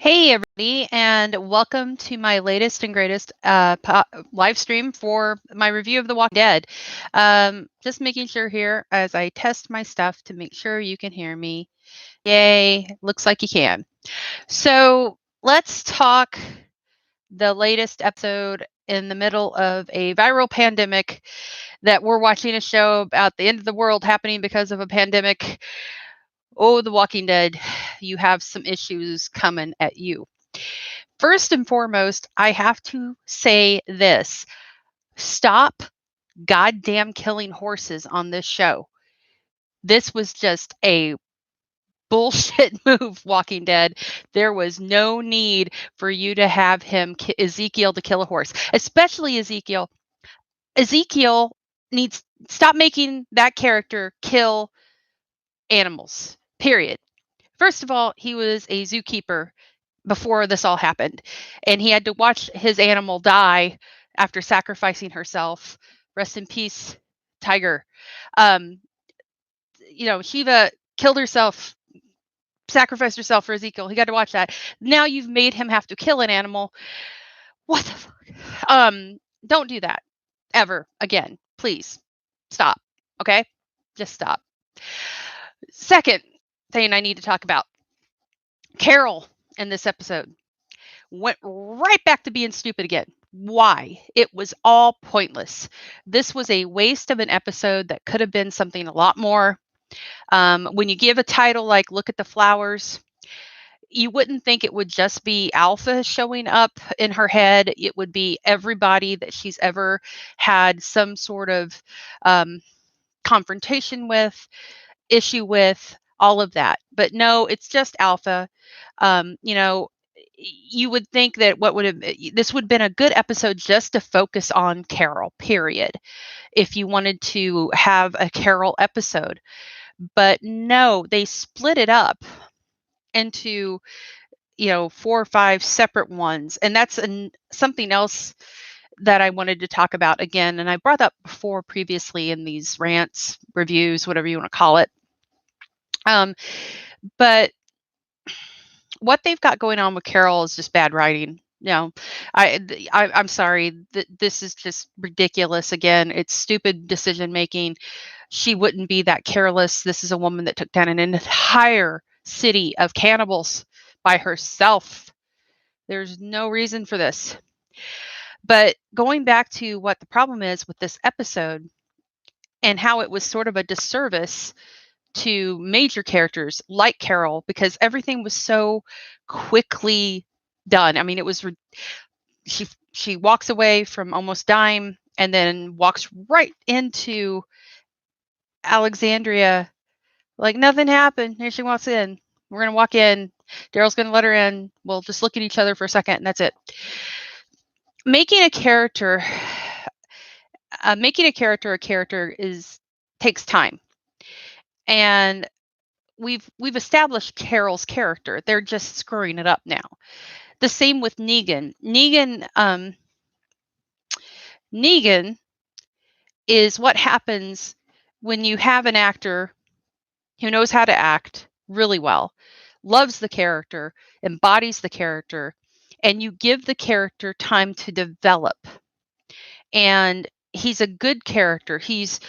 Hey, everybody, and welcome to my latest and greatest live stream for my review of The Walking Dead. Just making sure here as I test my stuff to make sure you can hear me. Yay, looks like you can. So let's talk the latest episode in the middle of a viral pandemic that we're watching a show about the end of the world happening because of a pandemic. Oh, The Walking Dead, you have some issues coming at you. First and foremost, I have to say this. Stop goddamn killing horses on this show. This was just a bullshit move, Walking Dead. There was no need for you to have Ezekiel to kill a horse, especially Ezekiel. Ezekiel needs stop making that character kill animals. Period. First of all, he was a zookeeper before this all happened, and he had to watch his animal die after sacrificing herself. Rest in peace, Tiger. Um, Shiva killed herself, sacrificed herself for Ezekiel. He got to watch that. Now you've made him have to kill an animal. What the fuck? Don't do that ever again. Please stop. Okay? Just stop. Second thing I need to talk about, Carol in this episode went right back to being stupid again. Why? It was all pointless. This was a waste of an episode that could have been something a lot more. When you give a title like Look at the Flowers, you wouldn't think it would just be Alpha showing up in her head. It would be everybody that she's ever had some sort of confrontation with, issue with, all of that. But no, it's just Alpha. You would think that this would have been a good episode just to focus on Carol, period, if you wanted to have a Carol episode. But no, they split it up into 4 or 5 separate ones, and that's something else that I wanted to talk about again, and I brought up before previously in these rants, reviews, whatever you want to call it. But what they've got going on with Carol is just bad writing. I'm sorry. This is just ridiculous. Again, it's stupid decision making. She wouldn't be that careless. This is a woman that took down an entire city of cannibals by herself. There's no reason for this. But going back to what the problem is with this episode and how it was sort of a disservice to major characters like Carol, because everything was so quickly done. I mean, it was she walks away from almost dying and then walks right into Alexandria like nothing happened. Here she walks in. We're going to walk in. Daryl's going to let her in. We'll just look at each other for a second and that's it. Making a character a character takes time. And we've established Carol's character. They're just screwing it up now. The same with Negan. Negan is what happens when you have an actor who knows how to act really well, loves the character, embodies the character, and you give the character time to develop. And he's a good character. He's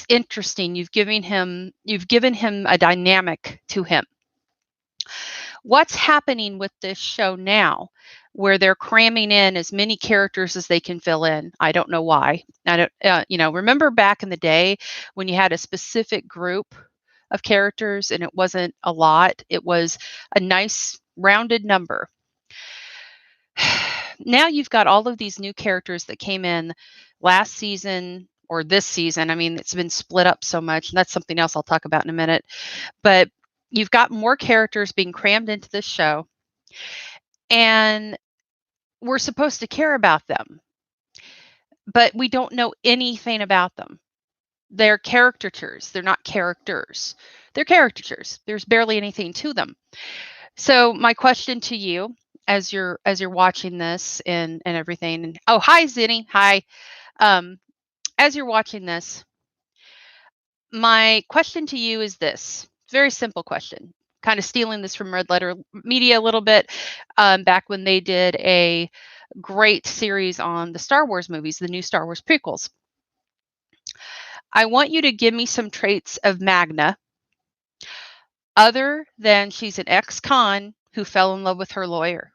interesting. You've given him a dynamic to him. What's happening with this show now, where they're cramming in as many characters as they can fill in? I don't know why. I don't, remember back in the day when you had a specific group of characters and it wasn't a lot. It was a nice rounded number. Now you've got all of these new characters that came in last season or this season. I mean, it's been split up so much, and that's something else I'll talk about in a minute. But you've got more characters being crammed into this show, and we're supposed to care about them, but we don't know anything about them. They're caricatures. They're not characters. They're caricatures. There's barely anything to them. So my question to you, as you're watching this and everything, and oh, hi Zinni, hi. As you're watching this, my question to you is this: very simple question. kind of stealing this from Red Letter Media a little bit, back when they did a great series on the Star Wars movies, the new Star Wars prequels. I want you to give me some traits of Magna other than she's an ex-con who fell in love with her lawyer.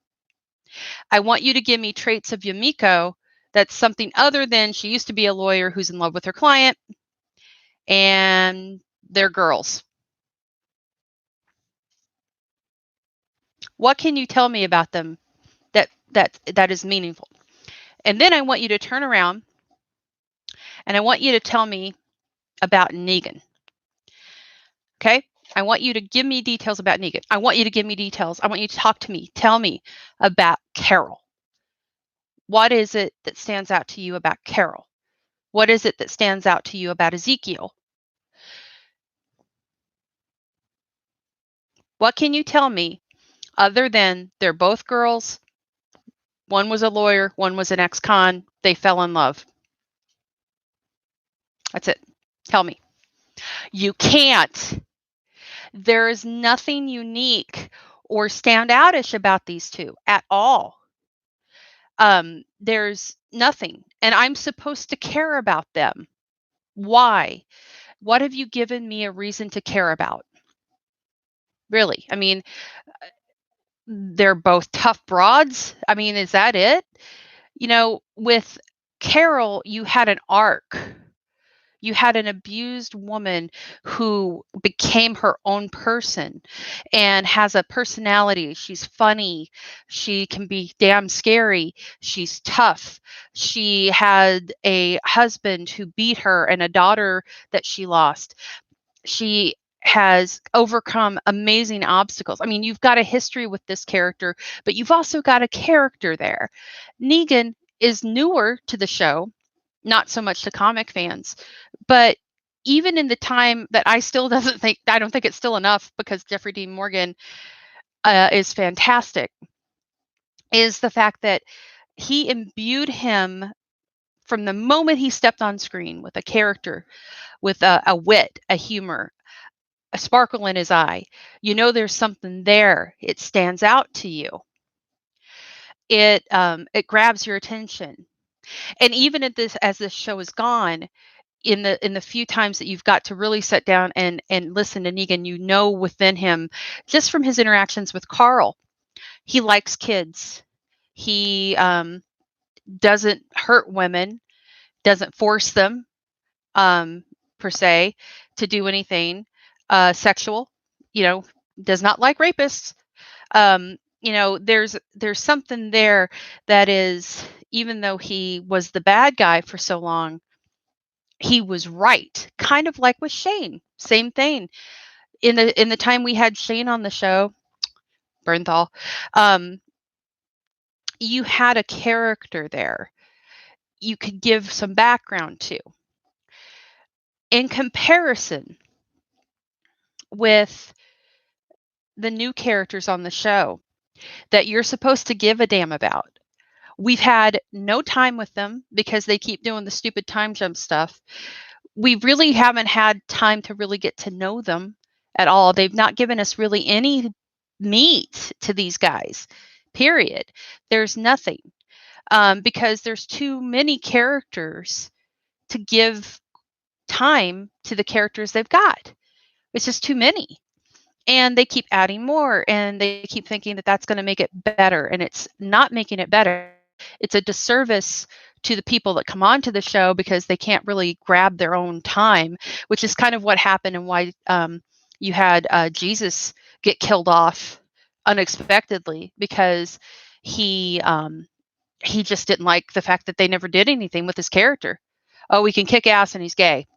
I want you to give me traits of Yumiko that's something other than she used to be a lawyer who's in love with her client and they're girls. What can you tell me about them that is meaningful? And then I want you to turn around and I want you to tell me about Negan. Okay? I want you to give me details about Negan. I want you to give me details. I want you to talk to me. Tell me about Carol. What is it that stands out to you about Carol? What is it that stands out to you about Ezekiel? What can you tell me other than they're both girls? One was a lawyer, one was an ex-con. They fell in love. That's it. Tell me. You can't. There is nothing unique or standoutish about these two at all. There's nothing. And I'm supposed to care about them. Why? What have you given me a reason to care about? Really? I mean, they're both tough broads. I mean, is that it? With Carol, you had an arc. You had an abused woman who became her own person and has a personality. She's funny. She can be damn scary. She's tough. She had a husband who beat her and a daughter that she lost. She has overcome amazing obstacles. I mean, you've got a history with this character, but you've also got a character there. Negan is newer to the show, not so much to comic fans, but even in the time that I don't think it's still enough because Jeffrey Dean Morgan is fantastic, is the fact that he imbued him from the moment he stepped on screen with a character, with a wit, a humor, a sparkle in his eye. There's something there. It stands out to you. It grabs your attention. And even as this show is gone, in the few times that you've got to really sit down and listen to Negan, within him, just from his interactions with Carl, he likes kids. He doesn't hurt women, doesn't force them, per se, to do anything sexual. Does not like rapists. There's something there that is, even though he was the bad guy for so long, he was right. Kind of like with Shane. Same thing. In the time we had Shane on the show, Bernthal, you had a character there you could give some background to. In comparison with the new characters on the show that you're supposed to give a damn about, we've had no time with them because they keep doing the stupid time jump stuff. We really haven't had time to really get to know them at all. They've not given us really any meat to these guys, period. There's nothing, because there's too many characters to give time to the characters they've got. It's just too many. And they keep adding more and they keep thinking that that's going to make it better. And it's not making it better. It's a disservice to the people that come onto the show because they can't really grab their own time, which is kind of what happened and why you had Jesus get killed off unexpectedly, because he just didn't like the fact that they never did anything with his character. Oh, he can kick ass and he's gay.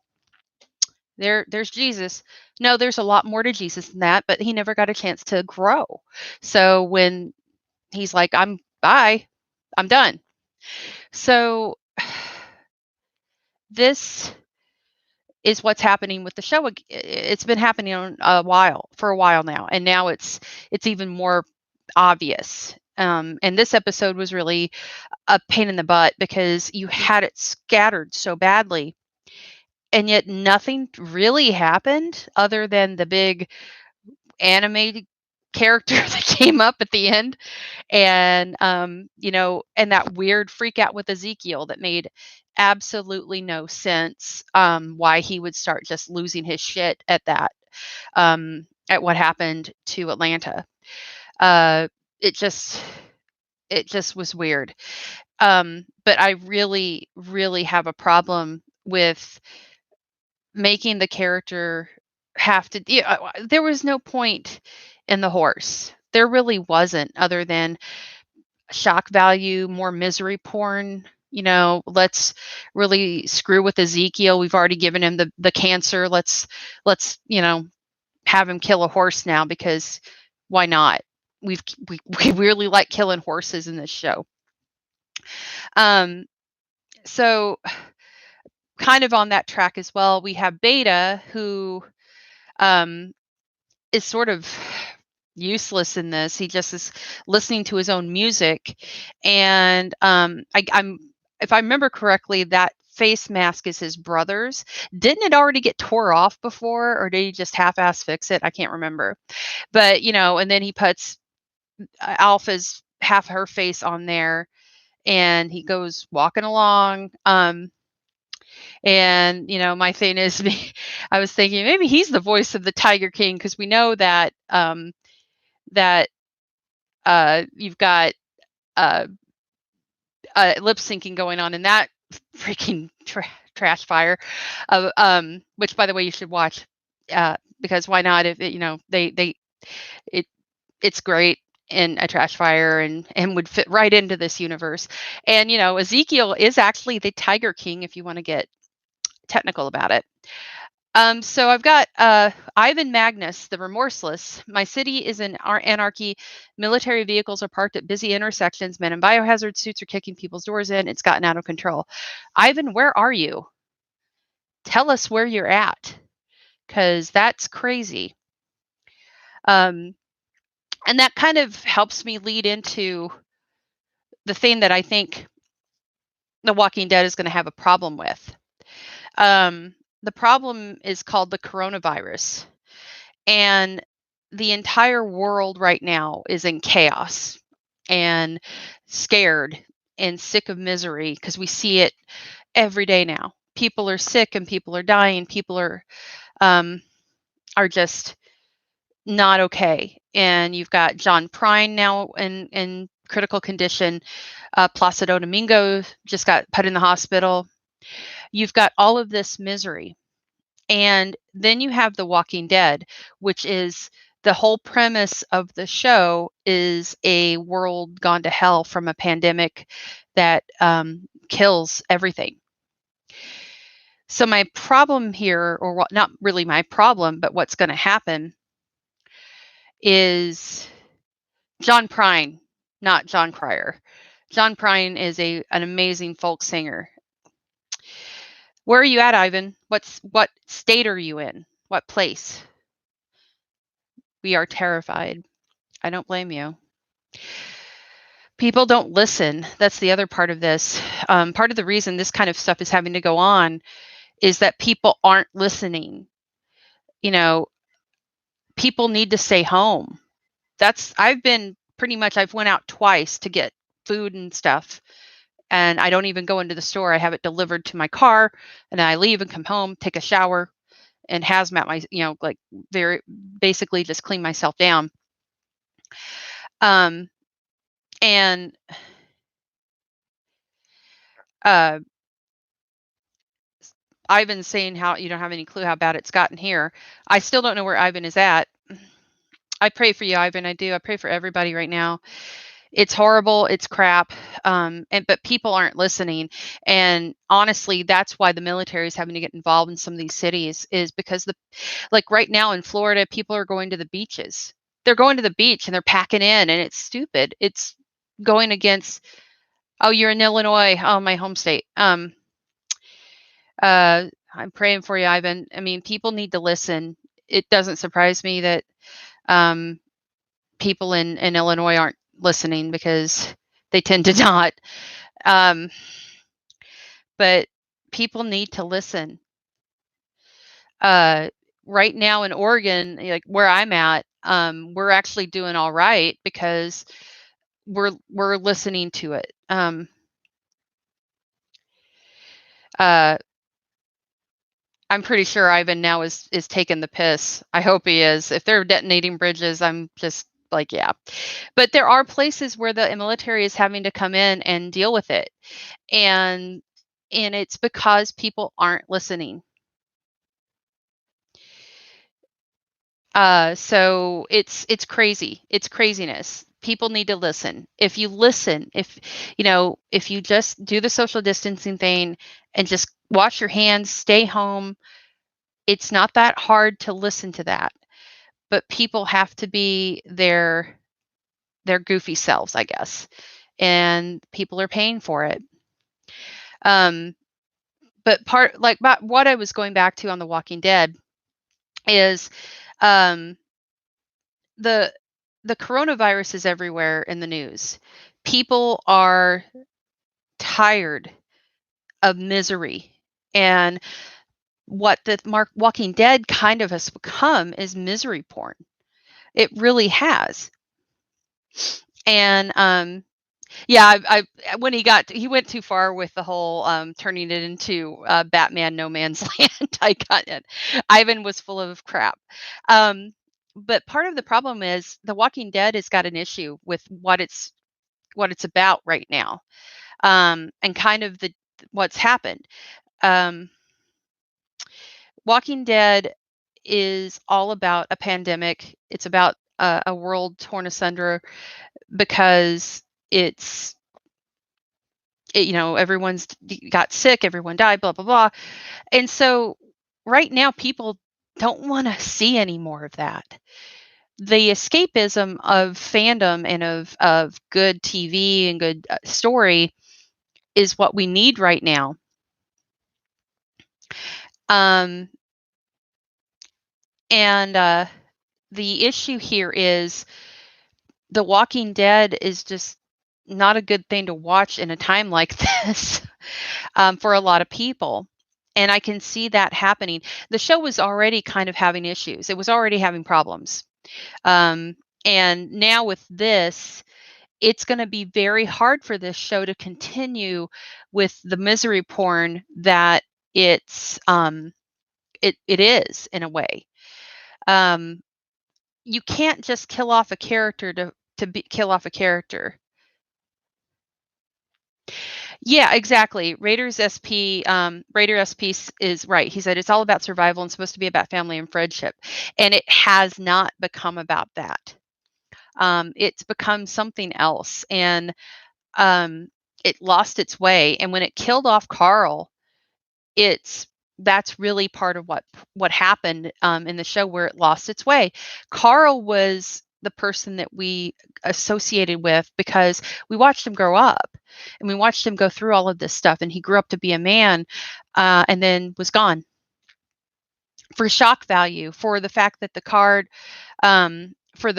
There's Jesus. No, there's a lot more to Jesus than that, but he never got a chance to grow. So when he's like, I'm done. So this is what's happening with the show. It's been happening for a while now, and now it's even more obvious. And this episode was really a pain in the butt because you had it scattered so badly, and yet nothing really happened other than the big animated character that came up at the end, and and that weird freak out with Ezekiel that made absolutely no sense, why he would start just losing his shit at that, at what happened to Atlanta. uh it just it just was weird. But I really, really have a problem with making the character have to. Yeah, there was no point in the horse. There really wasn't, other than shock value, more misery porn. Let's really screw with Ezekiel. We've already given him the cancer. Let's have him kill a horse now, because why not? We've we really like killing horses in this show. Um, so kind of on that track as well, we have Beta, who um, is sort of useless in this. He just is listening to his own music, and I'm if I remember correctly, that face mask is his brother's. Didn't it already get tore off before, or did he just half-ass fix it? I can't remember. But and then he puts Alpha's half her face on there, and he goes walking along. And my thing is, I was thinking maybe he's the voice of the Tiger King, because we know that that you've got uh, lip syncing going on in that freaking trash fire, which, by the way, you should watch, because why not? If it it's great in a trash fire, and would fit right into this universe. And Ezekiel is actually the Tiger King, if you want to get technical about it. So I've got Ivan Magnus, the Remorseless. My city is in anarchy. Military vehicles are parked at busy intersections. Men in biohazard suits are kicking people's doors in. It's gotten out of control. Ivan, where are you? Tell us where you're at, because that's crazy. Um, and that kind of helps me lead into the thing that I think The Walking Dead is going to have a problem with. The problem is called the coronavirus. And the entire world right now is in chaos and scared and sick of misery, because we see it every day now. People are sick and people are dying. People are just not okay. And you've got John Prine now in critical condition. Placido Domingo just got put in the hospital. You've got all of this misery. And then you have The Walking Dead, which is the whole premise of the show is a world gone to hell from a pandemic that kills everything. So my problem here, or what, not really my problem, but what's going to happen is John Prine, not John Cryer. John Prine is an amazing folk singer. Where are you at, Ivan? What state are you in? What place? We are terrified. I don't blame you. People don't listen. That's the other part of this. Part of the reason this kind of stuff is having to go on is that people aren't listening. People need to stay home. I've went out twice to get food and stuff, and I don't even go into the store. I have it delivered to my car, and then I leave and come home, take a shower, and hazmat like very basically just clean myself down. And Ivan's saying how you don't have any clue how bad it's gotten here. I still don't know where Ivan is at. I pray for you, Ivan. I do. I pray for everybody right now. It's horrible. It's crap. But people aren't listening. And honestly, that's why the military is having to get involved in some of these cities, is because like right now in Florida, people are going to the beaches. They're going to the beach and they're packing in, and it's stupid. It's going against, oh, you're in Illinois. Oh, my home state. I'm praying for you, Ivan. I mean, people need to listen. It doesn't surprise me that people in Illinois aren't listening, because they tend to not. But people need to listen. Right now in Oregon, like where I'm at, we're actually doing all right because we're listening to it. Uh, I'm pretty sure Ivan now is taking the piss. I hope he is. If they're detonating bridges, I'm just like, yeah. But there are places where the military is having to come in and deal with it, and it's because people aren't listening. So it's crazy. It's craziness. People need to listen. If you listen, if you just do the social distancing thing and just wash your hands, stay home, it's not that hard to listen to that. But people have to be their goofy selves, I guess. And people are paying for it. Um, but what I was going back to on The Walking Dead is um the the coronavirus is everywhere in the news. People are tired of misery. And what the Walking Dead kind of has become is misery porn. It really has. And yeah, when he went too far with the whole turning it into Batman No Man's Land. I got it. Ivan was full of crap. But part of the problem is The Walking Dead has got an issue with what it's about right now, and kind of the what's happened. Um, Walking Dead is all about a pandemic. It's about a world torn asunder because it's everyone's got sick, everyone died, blah blah blah, and so right now people don't want to see any more of that. The escapism of fandom and of good TV and good story is what we need right now. Um, and the issue here is The Walking Dead is just not a good thing to watch in a time like this, for a lot of people. And I can see that happening. The show was already kind of having issues. It was already having problems. Um, and now with this, it's going to be very hard for this show to continue with the misery porn that it is in a way. Um, you can't just kill off a character kill off a character. Yeah, exactly. Raider is right. He said it's all about survival and supposed to be about family and friendship, and it has not become about that. It's become something else, and um, it lost its way. And when it killed off Carl, it's that's really part of what happened in the show where it lost its way. Carl was the person that we associated with because we watched him grow up and we watched him go through all of this stuff, and he grew up to be a man, and then was gone. For shock value, for the fact that the card for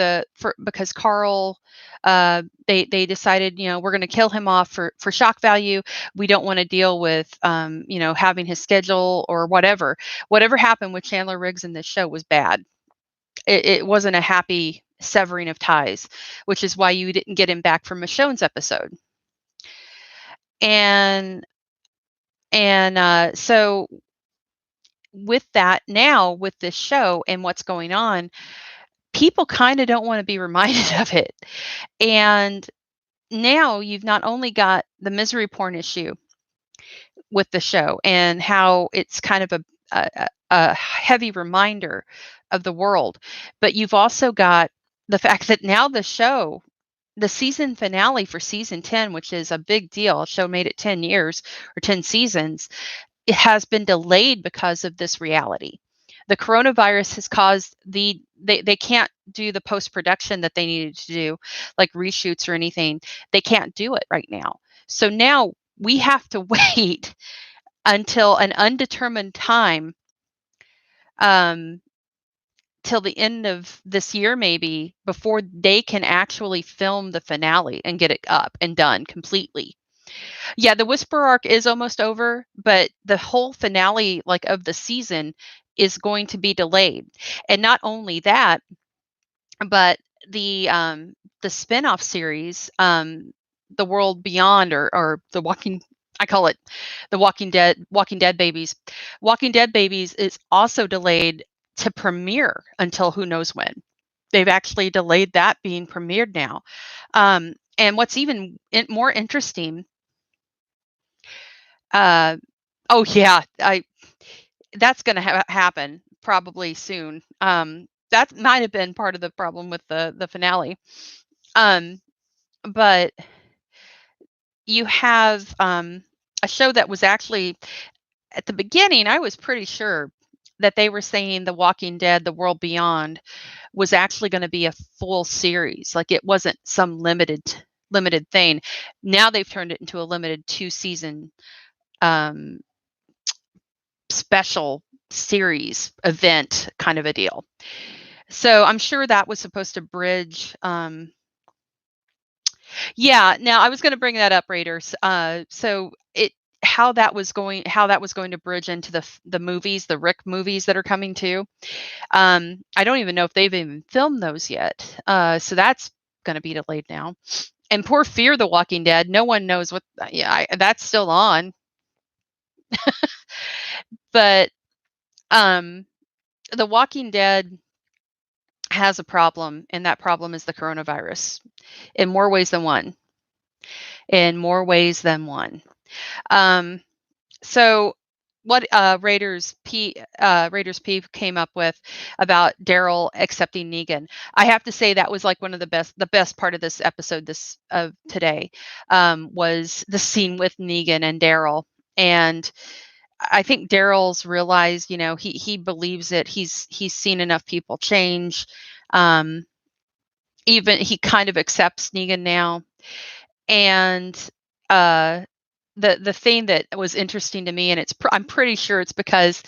because Carl, they decided, we're going to kill him off for shock value. We don't want to deal with having his schedule or whatever happened with Chandler Riggs in this show was bad. It wasn't a happy severing of ties, which is why you didn't get him back from Michonne's episode. And so with that, now with this show and what's going on, people kind of don't want to be reminded of it. And now you've not only got the misery porn issue with the show and how it's kind of a heavy reminder of the world, but you've also got the fact that now the season finale for season 10, which is a big deal, the show made it 10 years or 10 seasons, it has been delayed because of this reality. The coronavirus has caused they can't do the post production that they needed to do, like reshoots or anything. They can't do it right now. So now we have to wait until an undetermined time, um, till the end of this year, maybe, before they can actually film the finale and get it up and done completely. Yeah, the Whisper arc is almost over, but the whole finale, like, of the season is going to be delayed. And not only that, But the spin-off series, The World Beyond, or the Walking, I call it the Walking Dead Babies. Walking Dead Babies is also delayed to premiere until who knows when. They've actually delayed that being premiered now. And what's even more interesting, uh, oh yeah, that's going to happen probably soon. That might have been part of the problem with the finale. Um, but you have a show that was actually, at the beginning, I was pretty sure that they were saying The Walking Dead, The World Beyond was actually going to be a full series. Like, it wasn't some limited thing. Now they've turned it into a limited 2-season um, special series event kind of a deal. So I'm sure that was supposed to bridge. Yeah, now I was going to bring that up, Raiders. So it how that was going to bridge into the movies, the Rick movies that are coming too. I don't even know if they've even filmed those yet. So that's going to be delayed now. And poor Fear the Walking Dead, no one knows what. Yeah, that's still on, but um, the Walking Dead has a problem, and that problem is the coronavirus in more ways than one. In more ways than one. Um, so what Raiders P came up with about Daryl accepting Negan, I have to say that was like one of the best part of this episode this of today, was the scene with Negan and Daryl. And I think Daryl's realized, he believes it. He's seen enough people change. Um, Even he kind of accepts Negan now. And uh the thing that was interesting to me, and I'm pretty sure it's because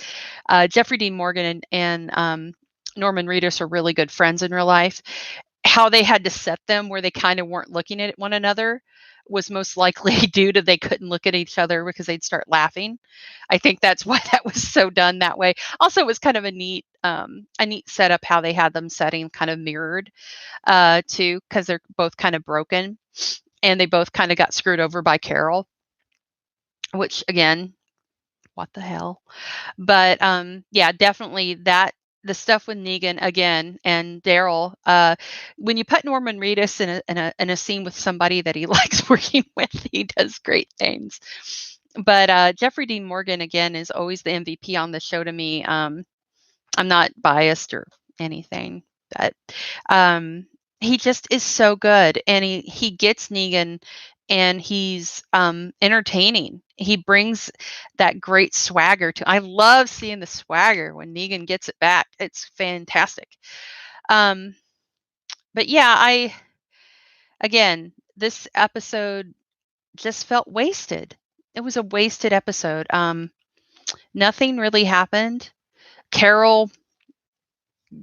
Jeffrey Dean Morgan and Norman Reedus are really good friends in real life. How they had to set them where they kind of weren't looking at one another was most likely due to they couldn't look at each other because they'd start laughing. I think that's why that was so done that way. Also, it was kind of a neat setup how they had them setting kind of mirrored too, because they're both kind of broken and they both kind of got screwed over by Carol, which again, what the hell? But yeah, definitely that the stuff with Negan again and Daryl. When you put Norman Reedus in a scene with somebody that he likes working with, he does great things. But Jeffrey Dean Morgan again is always the MVP on the show to me. I'm not biased or anything, but he just is so good, and he gets Negan, and he's entertaining. He brings that great swagger to. I love seeing the swagger when Negan gets it back. It's fantastic. Um, but yeah, this episode just felt wasted. It was a wasted episode. Nothing really happened. Carol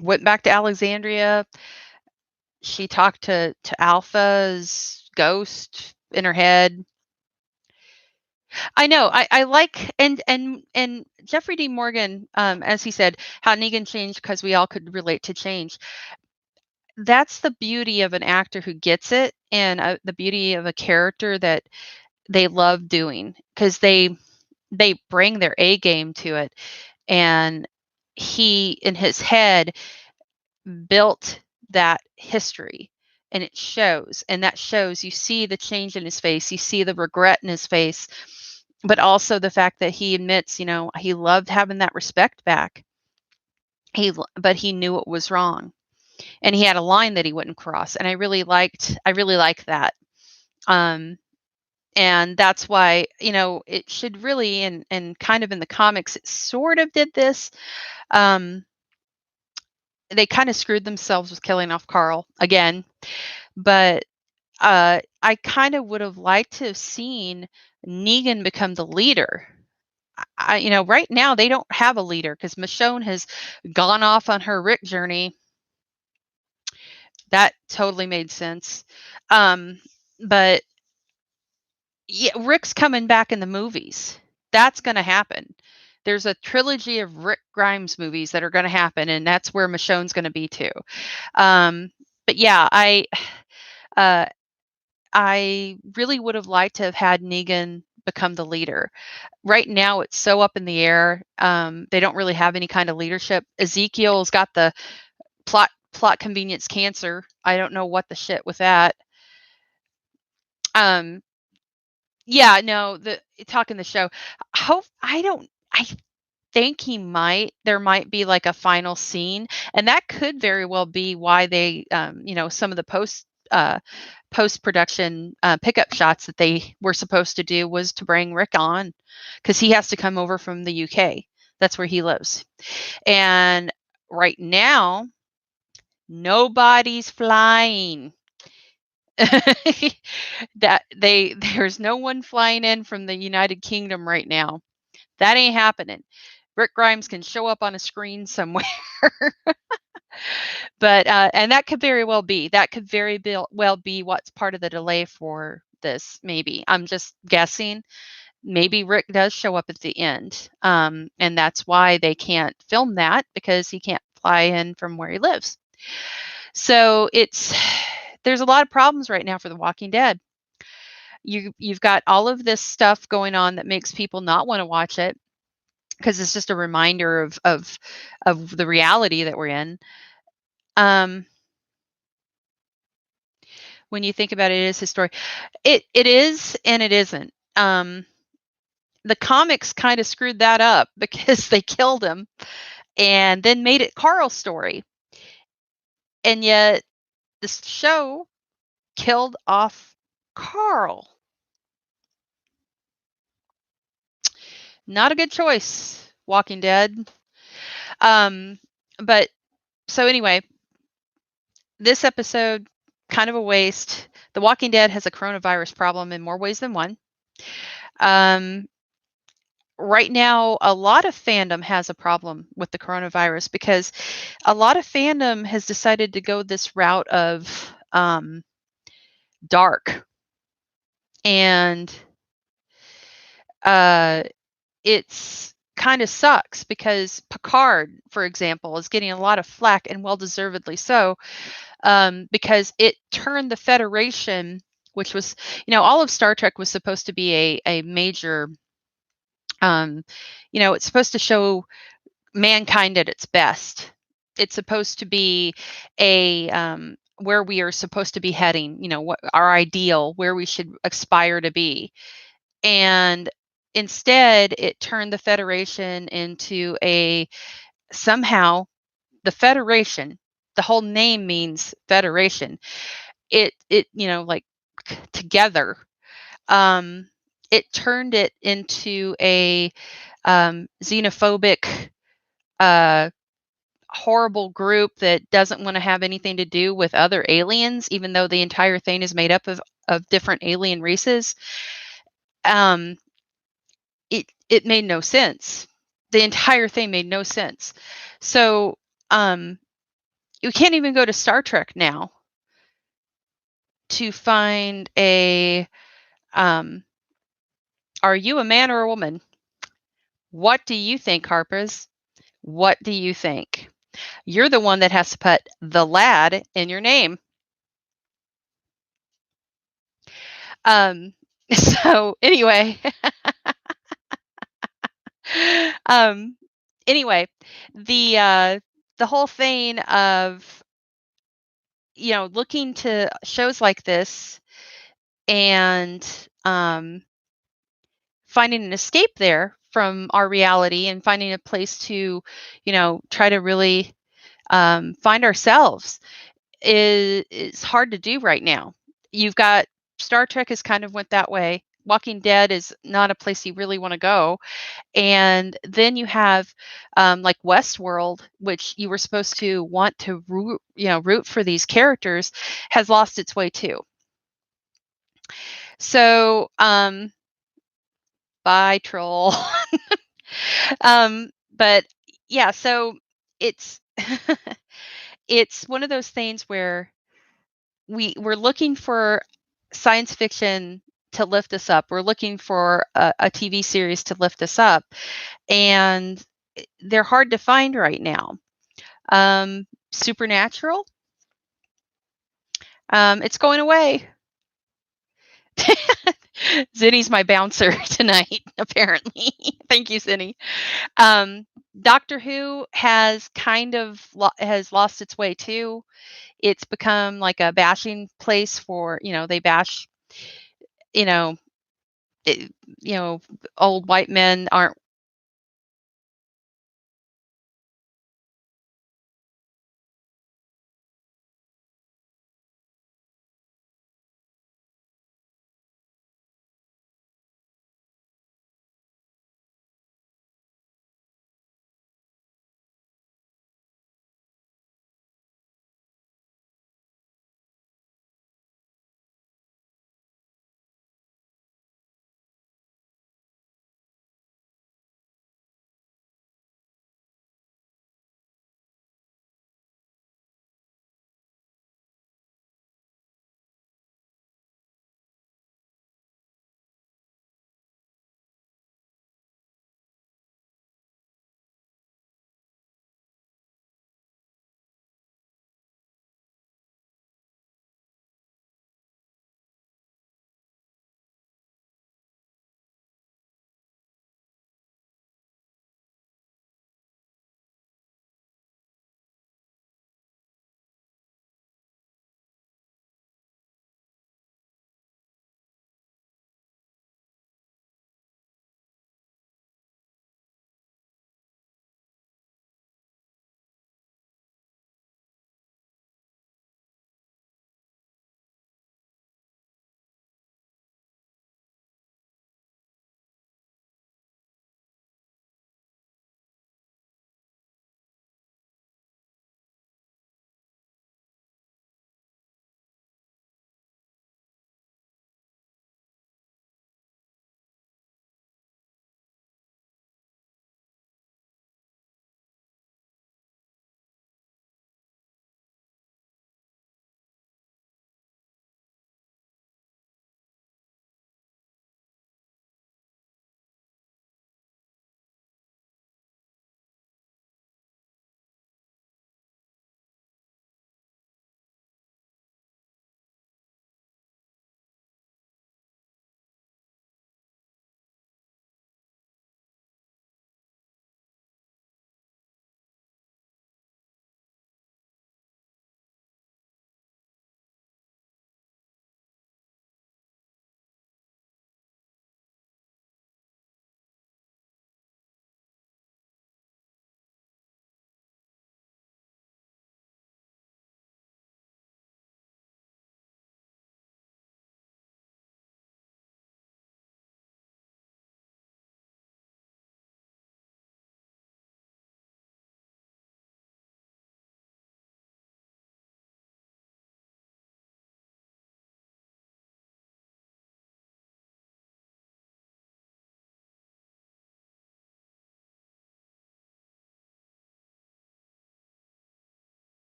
went back to Alexandria. She talked to Alpha's ghost in her head. I know. I like, and Jeffrey D. Morgan, as he said, how Negan changed because we all could relate to change. That's the beauty of an actor who gets it, and the beauty of a character that they love doing, because they bring their A game to it, and he in his head built that history, and it shows, and that shows. You see the change in his face, you see the regret in his face, but also the fact that he admits, he loved having that respect back. But he knew it was wrong, and he had a line that he wouldn't cross, and I really liked that. um and that's why, it should really, and kind of in the comics it sort of did this. um they kind of screwed themselves with killing off Carl again, but I kind of would have liked to have seen Negan become the leader. Right now they don't have a leader because Michonne has gone off on her Rick journey. That totally made sense. But yeah, Rick's coming back in the movies. That's going to happen. There's a trilogy of Rick Grimes movies that are going to happen, and that's where Michonne's going to be too. But yeah, uh, I really would have liked to have had Negan become the leader. Right now, it's so up in the air. They don't really have any kind of leadership. Ezekiel's got the plot convenience cancer. I don't know what the shit with that. Um, yeah, no, the talking the show. Hope I don't. I think he might. There might be like a final scene, and that could very well be why they, some of the post production pickup shots that they were supposed to do was to bring Rick on, because he has to come over from the UK. That's where he lives, and right now nobody's flying. That there's no one flying in from the United Kingdom right now. That ain't happening. Rick Grimes can show up on a screen somewhere. But and that could very well be. That could well be what's part of the delay for this, maybe. I'm just guessing. Maybe Rick does show up at the end. And that's why they can't film that, because he can't fly in from where he lives. So there's a lot of problems right now for The Walking Dead. You've got all of this stuff going on that makes people not want to watch it, because it's just a reminder of the reality that we're in. When you think about it, it is historic. It is and it isn't. The comics kind of screwed that up because they killed him and then made it Carl's story. And yet the show killed off Carl. Not a good choice, Walking Dead. But so anyway, this episode, kind of a waste. The Walking Dead has a coronavirus problem in more ways than one. Right now, a lot of fandom has a problem with the coronavirus, because a lot of fandom has decided to go this route of dark. And it's kind of sucks, because Picard, for example, is getting a lot of flack, and well deservedly so, because it turned the Federation, which was, all of Star Trek was supposed to be a major, it's supposed to show mankind at its best. It's supposed to be a where we are supposed to be heading, what our ideal, where we should aspire to be. And instead, it turned the Federation into somehow the Federation. The whole name means Federation. It like together. It turned it into a xenophobic, horrible group that doesn't want to have anything to do with other aliens, even though the entire thing is made up of different alien races. It made no sense. The entire thing made no sense. So you can't even go to Star Trek now to find are you a man or a woman? What do you think, Harpers? What do you think? You're the one that has to put the lad in your name. So anyway, anyway, the whole thing of, looking to shows like this and finding an escape there from our reality, and finding a place to, try to really find ourselves is hard to do right now. You've got Star Trek has kind of went that way. Walking Dead is not a place you really want to go. And then you have like Westworld, which you were supposed to want to root for these characters, has lost its way too. So bye troll. But yeah, so it's it's one of those things where we're looking for science fiction to lift us up. We're looking for a TV series to lift us up, and they're hard to find right now. Supernatural, It's going away. Zinni's my bouncer tonight, apparently. Thank you, Zinni. Um, Doctor Who has kind of has lost its way too. It's become like a bashing place for, they bash, you know, it, old white men aren't